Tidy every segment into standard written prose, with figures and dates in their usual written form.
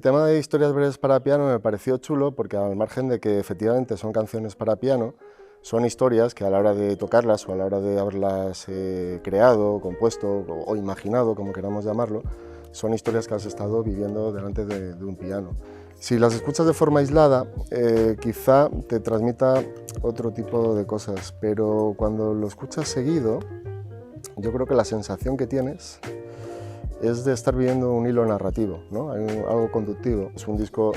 tema de historias breves para piano me pareció chulo porque al margen de que efectivamente son canciones para piano, son historias que a la hora de tocarlas o a la hora de haberlas creado, compuesto o imaginado, como queramos llamarlo, son historias que has estado viviendo delante de un piano. Si las escuchas de forma aislada, quizá te transmita otro tipo de cosas, pero cuando lo escuchas seguido, yo creo que la sensación que tienes es de estar viviendo un hilo narrativo, ¿no? Hay algo conductivo. Es un disco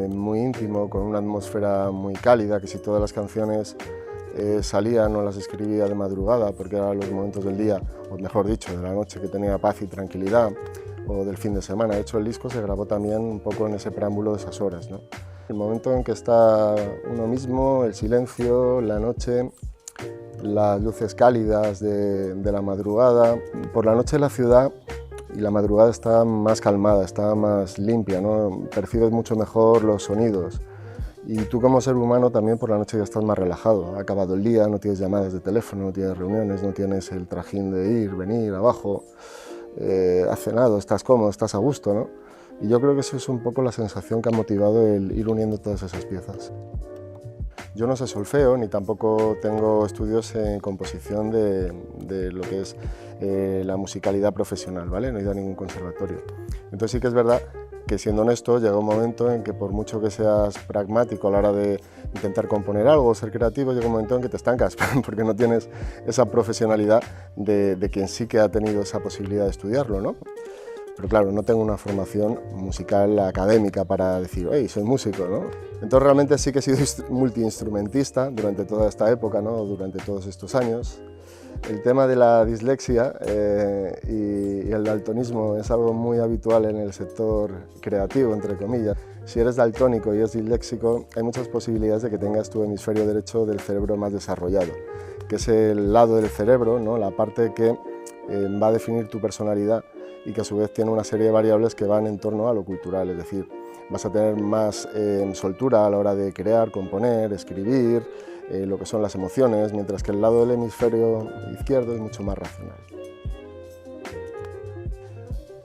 muy íntimo, con una atmósfera muy cálida, que si todas las canciones salían o las escribía de madrugada, porque eran los momentos del día, o mejor dicho, de la noche, que tenía paz y tranquilidad, o del fin de semana. De hecho, el disco se grabó también un poco en ese preámbulo de esas horas, ¿no? El momento en que está uno mismo, el silencio, la noche, las luces cálidas de la madrugada. Por la noche la ciudad y la madrugada está más calmada, está más limpia, ¿no? Percibes mucho mejor los sonidos. Y tú como ser humano también por la noche ya estás más relajado. Ha acabado el día, no tienes llamadas de teléfono, no tienes reuniones, no tienes el trajín de ir, venir, abajo. Has cenado, estás cómodo, estás a gusto, ¿no? Y yo creo que eso es un poco la sensación que ha motivado el ir uniendo todas esas piezas. Yo no sé solfeo, ni tampoco tengo estudios en composición de lo que es la musicalidad profesional, ¿vale? No he ido a ningún conservatorio. Entonces sí que es verdad que, siendo honesto, llega un momento en que por mucho que seas pragmático a la hora de intentar componer algo o ser creativo, llega un momento en que te estancas porque no tienes esa profesionalidad de quien sí que ha tenido esa posibilidad de estudiarlo, ¿no? Pero claro, no tengo una formación musical académica para decir, hey, soy músico, ¿no? Entonces realmente sí que he sido multiinstrumentista durante toda esta época, ¿no? Durante todos estos años. El tema de la dislexia y el daltonismo es algo muy habitual en el sector creativo, entre comillas. Si eres daltónico y eres disléxico, hay muchas posibilidades de que tengas tu hemisferio derecho del cerebro más desarrollado, que es el lado del cerebro, ¿no? La parte que va a definir tu personalidad y que a su vez tiene una serie de variables que van en torno a lo cultural, es decir, vas a tener más soltura a la hora de crear, componer, escribir, lo que son las emociones, mientras que el lado del hemisferio izquierdo es mucho más racional.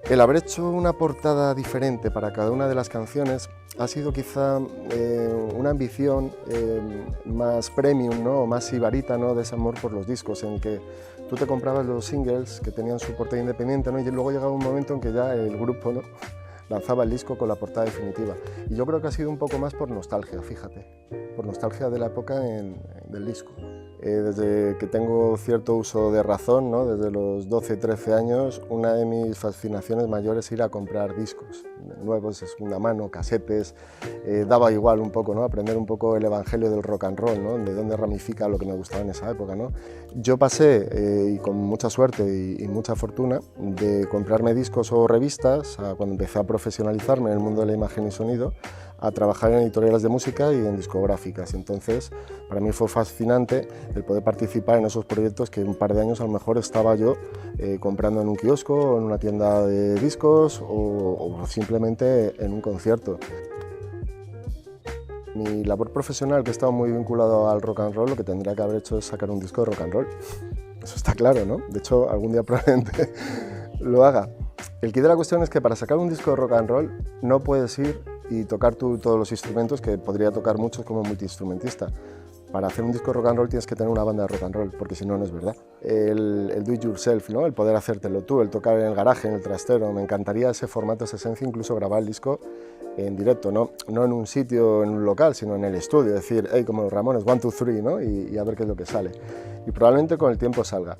El haber hecho una portada diferente para cada una de las canciones ha sido quizá una ambición más premium, ¿no? O más sibarita, ¿no? De ese amor por los discos, en que tú te comprabas los singles que tenían su portada independiente, ¿no? Y luego llegaba un momento en que ya el grupo, ¿no? Lanzaba el disco con la portada definitiva. Y yo creo que ha sido un poco más por nostalgia, fíjate, por nostalgia de la época del disco. Desde que tengo cierto uso de razón, ¿no? Desde los 12, 13 años, una de mis fascinaciones mayores es ir a comprar discos nuevos, de segunda mano, casetes. Daba igual un poco, ¿no? Aprender un poco el evangelio del rock and roll, ¿no? De dónde ramifica lo que me gustaba en esa época, ¿no? Yo pasé, y con mucha suerte y mucha fortuna, de comprarme discos o revistas, cuando empecé a profesionalizarme en el mundo de la imagen y sonido, a trabajar en editoriales de música y en discográficas. Entonces, para mí fue fascinante el poder participar en esos proyectos que un par de años a lo mejor estaba yo comprando en un kiosco o en una tienda de discos o simplemente en un concierto. Mi labor profesional, que he estado muy vinculado al rock and roll, lo que tendría que haber hecho es sacar un disco de rock and roll. Eso está claro, ¿no? De hecho, algún día probablemente lo haga. El quid de la cuestión es que para sacar un disco de rock and roll no puedes ir y tocar tú todos los instrumentos, que podría tocar muchos como multiinstrumentista. Para hacer un disco de rock and roll tienes que tener una banda de rock and roll, porque si no, no es verdad. El do it yourself, ¿no? El poder hacértelo tú, el tocar en el garaje, en el trastero. Me encantaría ese formato, esa esencia, incluso grabar el disco en directo, no en un sitio, en un local, sino en el estudio. Decir, hey, como los Ramones, 1, 2, 3, ¿no? Y a ver qué es lo que sale. Y probablemente con el tiempo salga.